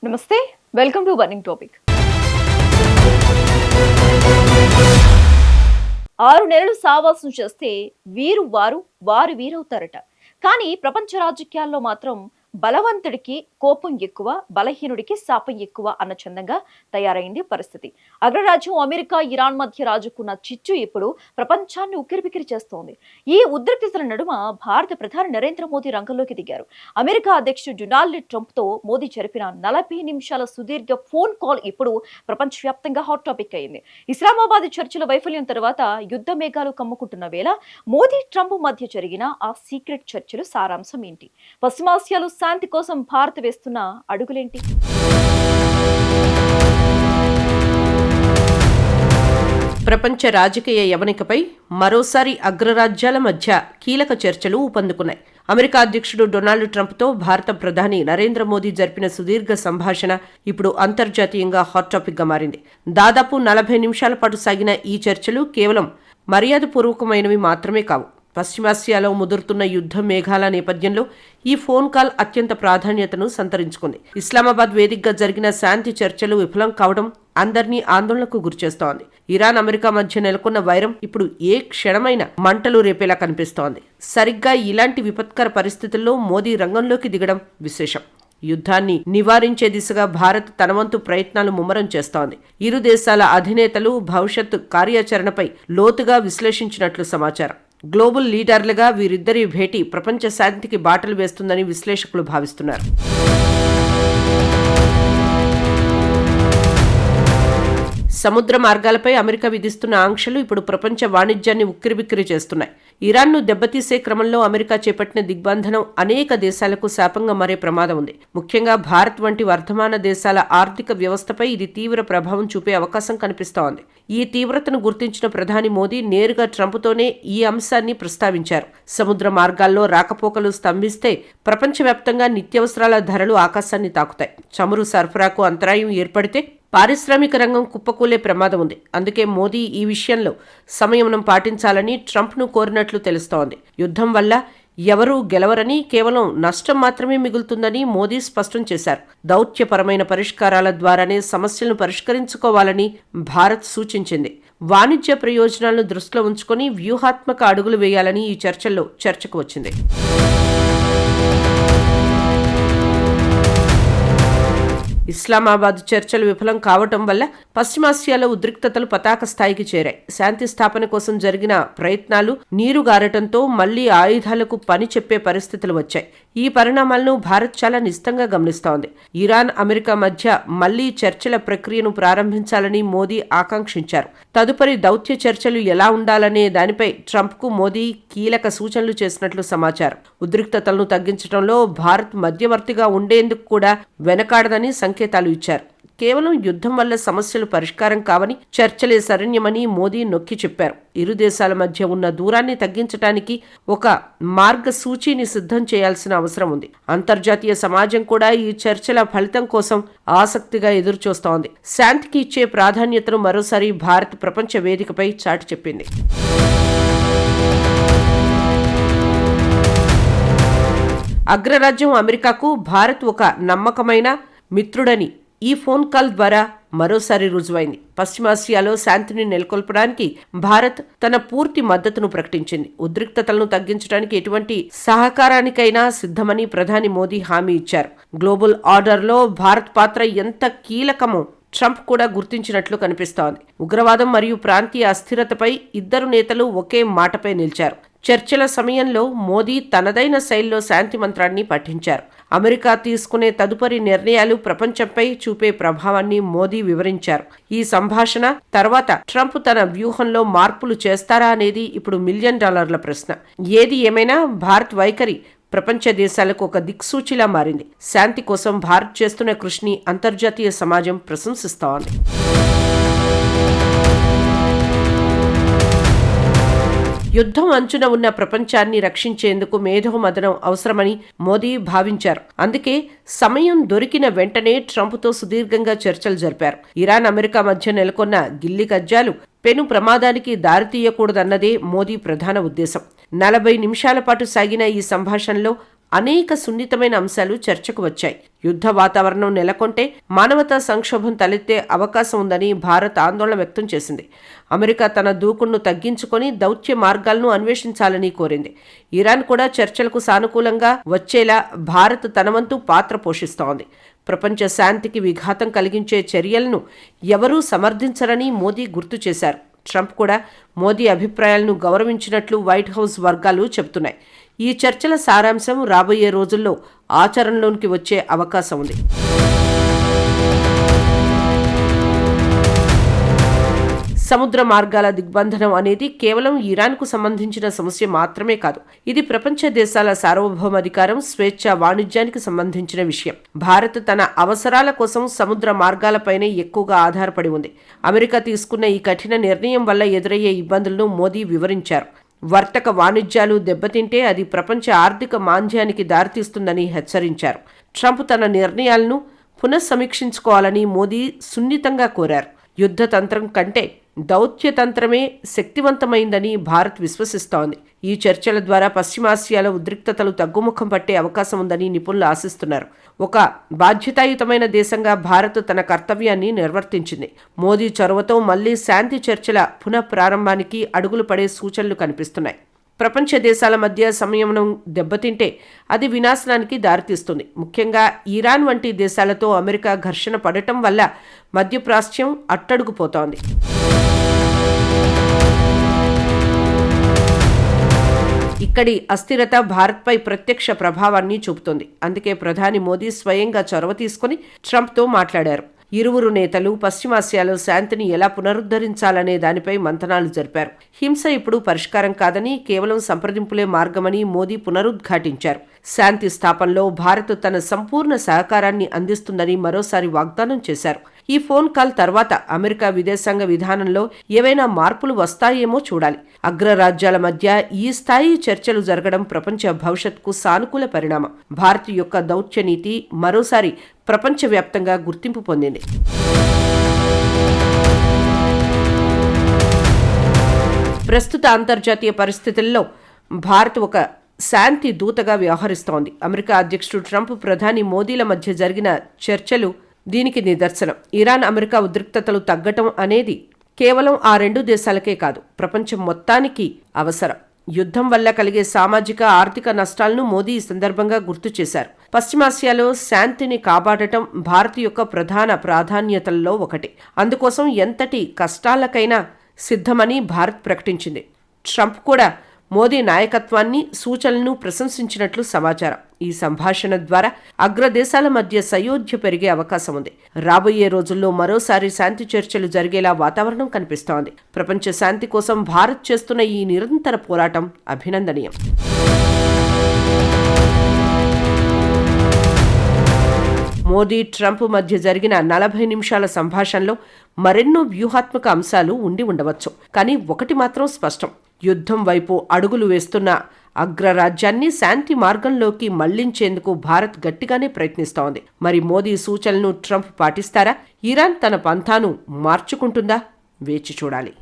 నమస్తే, welcome to burning topic. 6 నెలలు సావాసం చేస్తే వారు వీరవుతారట. కానీ ప్రపంచ రాజకీయాల్లో మాత్రం బలవంతుడికి కోపం ఎక్కువ, బలహీనుడికి శాపం ఎక్కువ అన్న చందంగా తయారైంది పరిస్థితి. అగ్రరాజ్యం అమెరికా, ఇరాన్ మధ్య రాజుకున్న చిచ్చు ఇప్పుడు ప్రపంచాన్ని ఉక్కిరిబిక్కిరి చేస్తోంది. ఈ ఉద్రిక్తతల నడుమ భారత ప్రధాని నరేంద్ర మోదీ రంగంలోకి దిగారు. అమెరికా అధ్యక్షుడు డొనాల్డ్ ట్రంప్ తో మోదీ జరిపిన 40 నిమిషాల సుదీర్ఘ ఫోన్ కాల్ ఇప్పుడు ప్రపంచవ్యాప్తంగా హాట్ టాపిక్ అయింది. ఇస్లామాబాద్ చర్చల వైఫల్యం తర్వాత యుద్ధ మేఘాలు కమ్ముకుంటున్న వేళ మోదీ ట్రంప్ మధ్య జరిగిన ఆ సీక్రెట్ చర్చలు సారాంశం ఏంటి? పశ్చిమాసియాలో శాంతి కోసం భారత్ వేస్తున్న అడుగులేంటి? ప్రపంచ రాజకీయ యవనికపై మరోసారి అగ్రరాజ్యాల మధ్య కీలక చర్చలు ఊపందుకున్నాయి. అమెరికా అధ్యక్షుడు డొనాల్డ్ ట్రంప్తో భారత ప్రధాని నరేంద్ర మోదీ జరిపిన సుదీర్ఘ సంభాషణ ఇప్పుడు అంతర్జాతీయంగా హాట్ టాపిక్ గా మారింది. దాదాపు 40 నిమిషాల పాటు సాగిన ఈ చర్చలు కేవలం మర్యాదపూర్వకమైనవి మాత్రమే కావు. పశ్చిమాసియాలో ముదురుతున్న యుద్ధ మేఘాల నేపథ్యంలో ఈ ఫోన్ కాల్ అత్యంత ప్రాధాన్యతను సంతరించుకుంది. ఇస్లామాబాద్ వేదికగా జరిగిన శాంతి చర్చలు విఫలం కావడం అందరినీ ఆందోళనకు గురిచేస్తోంది. ఇరాన్, అమెరికా మధ్య నెలకొన్న వైరం ఇప్పుడు ఏ క్షణమైన మంటలు రేపేలా కనిపిస్తోంది. సరిగ్గా ఇలాంటి విపత్కర పరిస్థితుల్లో మోదీ రంగంలోకి దిగడం విశేషం. యుద్ధాన్ని నివారించే దిశగా భారత్ తనవంతు ప్రయత్నాలు ముమ్మరం చేస్తోంది. ఇరు దేశాల అధినేతలు భవిష్యత్తు కార్యాచరణపై లోతుగా విశ్లేషించినట్లు సమాచారం. గ్లోబల్ లీడర్లుగా వీరిద్దరి భేటీ ప్రపంచ శాంతికి బాటలు వేస్తుందని విశ్లేషకులు భావిస్తున్నారు. సముద్ర మార్గాలపై అమెరికా విధిస్తున్న ఆంక్షలు ఇప్పుడు ప్రపంచ వాణిజ్యాన్ని ఉక్కిరిబిక్కిరి చేస్తున్నాయి. ఇరాన్ను దెబ్బతీసే క్రమంలో అమెరికా చేపట్టిన దిగ్బంధనం అనేక దేశాలకు శాపంగా మారే ప్రమాదం ఉంది. ముఖ్యంగా భారత్ వంటి వర్ధమాన దేశాల ఆర్థిక వ్యవస్థపై ఇది తీవ్ర ప్రభావం చూపే అవకాశం కనిపిస్తోంది. ఈ తీవ్రతను గుర్తించిన ప్రధాని మోదీ నేరుగా ట్రంప్తోనే ఈ అంశాన్ని ప్రస్తావించారు. సముద్ర మార్గాల్లో రాకపోకలు స్తంభిస్తే ప్రపంచవ్యాప్తంగా నిత్యావసరాల ధరలు ఆకాశాన్ని తాకుతాయి. చమురు సరఫరాకు అంతరాయం ఏర్పడితే పారిశ్రామిక రంగం కుప్పకూలే ప్రమాదం ఉంది. అందుకే మోదీ ఈ విషయంలో సంయమనం పాటించాలని ట్రంప్ను కోరినట్లు తెలుస్తోంది. యుద్ధం వల్ల ఎవరూ గెలవరని, కేవలం నష్టం మాత్రమే మిగులుతుందని మోదీ స్పష్టం చేశారు. దౌత్యపరమైన పరిష్కారాల ద్వారానే సమస్యలను పరిష్కరించుకోవాలని భారత్ సూచించింది. వాణిజ్య ప్రయోజనాలను దృష్టిలో ఉంచుకొని వ్యూహాత్మక అడుగులు వేయాలని ఈ చర్చల్లో చర్చకు వచ్చింది. ఇస్లామాబాద్ చర్చలు విఫలం కావటం వల్ల పశ్చిమాసియాలో ఉద్రిక్తతలు పతాక స్థాయికి చేరాయి. శాంతి స్థాపన కోసం జరిగిన ప్రయత్నాలు నీరుగారటంతో మళ్లీ ఆయుధాలకు పని చెప్పే పరిస్థితులు వచ్చాయి. ఈ పరిణామాలను భారత్ చాలా నిశితంగా గమనిస్తోంది. ఇరాన్, అమెరికా మధ్య మళ్లీ చర్చల ప్రక్రియను ప్రారంభించాలని మోదీ ఆకాంక్షించారు. తదుపరి దౌత్య చర్చలు ఎలా ఉండాలనే దానిపై ట్రంప్కు మోదీ కీలక సూచనలు చేసినట్లు సమాచారం. ఉద్రిక్తతలను తగ్గించడంలో భారత్ మధ్యవర్తిగా ఉండేందుకు కూడా వెనకాడదని సంకేతాలు ఇచ్చారు. కేవలం యుద్ధం వల్ల సమస్యలు పరిష్కారం కావని, చర్చలే శరణ్యమని మోదీ నొక్కి చెప్పారు. ఇరు దేశాల మధ్య ఉన్న దూరాన్ని తగ్గించడానికి ఒక మార్గసూచీని సిద్ధం చేయాల్సిన అవసరం ఉంది. అంతర్జాతీయ సమాజం కూడా ఈ చర్చల ఫలితం కోసం ఆసక్తిగా ఎదురుచూస్తోంది. శాంతికి ఇచ్చే ప్రాధాన్యతను మరోసారి భారత్ ప్రపంచ వేదికపై చాటి చెప్పింది. అగ్రరాజ్యం అమెరికాకు భారత్ ఒక నమ్మకమైన మిత్రుడని ఈ ఫోన్ కాల్ ద్వారా మరోసారి రుజువైంది. పశ్చిమాసియాలో శాంతిని నెలకొల్పడానికి భారత్ తన పూర్తి మద్దతును ప్రకటించింది. ఉద్రిక్తతలను తగ్గించడానికి ఎటువంటి సహకారానికైనా సిద్ధమని ప్రధాని మోదీ హామీ ఇచ్చారు. గ్లోబల్ ఆర్డర్లో భారత్ పాత్ర ఎంత కీలకమో ట్రంప్ కూడా గుర్తించినట్లు కనిపిస్తోంది. ఉగ్రవాదం మరియు ప్రాంతీయ అస్థిరతపై ఇద్దరు నేతలు ఒకే మాటపై నిలిచారు. చర్చల సమయంలో మోదీ తనదైన శైలిలో శాంతి మంత్రాన్ని పఠించారు. అమెరికా తీసుకునే తదుపరి నిర్ణయాలు ప్రపంచంపై చూపే ప్రభావాన్ని మోదీ వివరించారు. ఈ సంభాషణ తర్వాత ట్రంప్ తన వ్యూహంలో మార్పులు చేస్తారా అనేది ఇప్పుడు $1 మిలియన్ ప్రశ్న. ఏది ఏమైనా భారత్ వైఖరి ప్రపంచ దేశాలకు ఒక దిక్సూచిలా మారింది. శాంతి కోసం భారత్ చేస్తున్న కృషిని అంతర్జాతీయ సమాజం ప్రశంసిస్తోంది. యుద్ధం అంచున ఉన్న ప్రపంచాన్ని రక్షించేందుకు మేధోమథనం అవసరమని మోదీ భావించారు. అందుకే సమయం దొరికిన వెంటనే ట్రంప్తో సుదీర్ఘంగా చర్చలు జరిపారు. ఇరాన్, అమెరికా మధ్య నెలకొన్న గిల్లి కజ్జాలు పెను ప్రమాదానికి దారితీయకూడదన్నదే మోదీ ప్రధాన ఉద్దేశం. 40 నిమిషాల పాటు సాగిన ఈ సంభాషణలో అనేక సున్నితమైన అంశాలు చర్చకు వచ్చాయి. యుద్ధ వాతావరణం నెలకొంటే మానవతా సంక్షోభం తలెత్తే అవకాశం ఉందని భారత్ ఆందోళన వ్యక్తం చేసింది. అమెరికా తన దూకుడును తగ్గించుకొని దౌత్య మార్గాలను అన్వేషించాలని కోరింది. ఇరాన్ కూడా చర్చలకు సానుకూలంగా వచ్చేలా భారత్ తన వంతు పాత్ర పోషిస్తోంది. ప్రపంచ శాంతికి విఘాతం కలిగించే చర్యలను ఎవరూ సమర్థించరని మోదీ గుర్తు చేశారు. ట్రంప్ కూడా మోదీ అభిప్రాయాలను గౌరవించినట్లు వైట్ హౌస్ వర్గాలు చెబుతున్నాయి. ఈ చర్చల సారాంశం రాబోయే రోజుల్లో ఆచరణలోకి వచ్చే అవకాశం ఉంది. సముద్ర మార్గాల దిగ్బంధనం అనేది కేవలం ఇరాన్కు సంబంధించిన సమస్య మాత్రమే కాదు. ఇది ప్రపంచ దేశాల సార్వభౌమాధికారం, స్వేచ్ఛ, వాణిజ్యానికి సంబంధించిన విషయం. భారత్ తన అవసరాల కోసం సముద్ర మార్గాలపైనే ఎక్కువగా ఆధారపడి ఉంది. అమెరికా తీసుకున్న ఈ కఠిన నిర్ణయం వల్ల ఎదురయ్యే ఇబ్బందులను మోదీ వివరించారు. వర్తక వాణిజ్యాలు దెబ్బతింటే అది ప్రపంచ ఆర్థిక మాంద్యానికి దారితీస్తుందని హెచ్చరించారు. ట్రంప్ తన నిర్ణయాలను పునఃసమీక్షించుకోవాలని మోదీ సున్నితంగా కోరారు. యుద్ధ తంత్రం కంటే దౌత్యతంత్రమే శక్తివంతమైందని భారత్ విశ్వసిస్తోంది. ఈ చర్చల ద్వారా పశ్చిమాసియాలో ఉద్రిక్తతలు తగ్గుముఖం పట్టే అవకాశం ఉందని నిపుణులు ఆశిస్తున్నారు. ఒక బాధ్యతాయుతమైన దేశంగా భారత్ తన కర్తవ్యాన్ని నిర్వర్తించింది. మోదీ చొరవతో మళ్లీ శాంతి చర్చల పునఃప్రారంభానికి అడుగులు పడే సూచనలు కనిపిస్తున్నాయి. ప్రపంచ దేశాల మధ్య సంయమనం దెబ్బతింటే అది వినాశనానికి దారితీస్తుంది. ముఖ్యంగా ఇరాన్ వంటి దేశాలతో అమెరికా ఘర్షణ పడటం వల్ల మధ్యప్రాచ్యం అట్టడుగుపోతోంది. ఇక్కడి అస్థిరత భారత్పై ప్రత్యక్ష ప్రభావాన్ని చూపుతోంది. అందుకే ప్రధాని మోదీ స్వయంగా చొరవ తీసుకుని ట్రంప్తో మాట్లాడారు. ఇరువురు నేతలు పశ్చిమాసియాలో శాంతిని ఎలా పునరుద్ధరించాలనే దానిపై మంతనాలు జరిపారు. హింస ఇప్పుడు పరిష్కారం కాదని, కేవలం సంప్రదింపులే మార్గమని మోదీ పునరుద్ఘాటించారు. శాంతి స్థాపనలో భారత్ తన సంపూర్ణ సహకారాన్ని అందిస్తుందని మరోసారి వాగ్దానం చేశారు. ఈ ఫోన్ కాల్ తర్వాత అమెరికా విదేశాంగ విధానంలో ఏవైనా మార్పులు వస్తాయేమో చూడాలి. అగ్రరాజ్యాల మధ్య ఈ స్థాయి చర్చలు జరగడం ప్రపంచ భవిష్యత్కు సానుకూల పరిణామం. భారత్ యొక్క దౌత్య నీతి మరోసారి ప్రపంచవ్యాప్తంగా గుర్తింపు పొందింది. ప్రస్తుత అంతర్జాతీయ పరిస్థితుల్లో భారత్ ఒక శాంతి దూతగా వ్యవహరిస్తోంది. అమెరికా అధ్యక్షుడు ట్రంప్, ప్రధాని మోదీల మధ్య జరిగిన చర్చలు దీనికి నిదర్శనం. ఇరాన్ అమెరికా ఉద్రిక్తతలు తగ్గటం అనేది కేవలం ఆ రెండు దేశాలకే కాదు, ప్రపంచం మొత్తానికి అవసరం. యుద్ధం వల్ల కలిగే సామాజిక, ఆర్థిక నష్టాలను మోదీ ఈ సందర్భంగా గుర్తు చేశారు. పశ్చిమాసియాలో శాంతిని కాపాడటం భారత్ యొక్క ప్రధాన ప్రాధాన్యతల్లో ఒకటి. అందుకోసం ఎంతటి కష్టాలకైనా సిద్ధమని భారత్ ప్రకటించింది. ట్రంప్ కూడా మోదీ నాయకత్వాన్ని, సూచనలను ప్రశంసించినట్లు సమాచారం. ఈ సంభాషణ ద్వారా అగ్రదేశాల మధ్య సయోధ్య పెరిగే అవకాశం ఉంది. రాబోయే రోజుల్లో మరోసారి శాంతి చర్చలు జరిగేలా వాతావరణం కనిపిస్తోంది. ప్రపంచ శాంతి కోసం భారత్ చేస్తున్న ఈ నిరంతర పోరాటం అభినందనీయం. మోదీ, ట్రంప్ మధ్య జరిగిన 40 నిమిషాల సంభాషణలో మరెన్నో వ్యూహాత్మక అంశాలు ఉండి ఉండవచ్చు. కానీ ఒకటి మాత్రం స్పష్టం: యుద్ధం వైపు అడుగులు వేస్తున్న అగ్రరాజ్యాన్ని శాంతి మార్గంలోకి మళ్లించేందుకు భారత్ గట్టిగానే ప్రయత్నిస్తోంది. మరి మోదీ సూచనలను ట్రంప్ పాటిస్తారా? ఇరాన్ తన పంథాను మార్చుకుంటుందా? వేచి చూడాలి.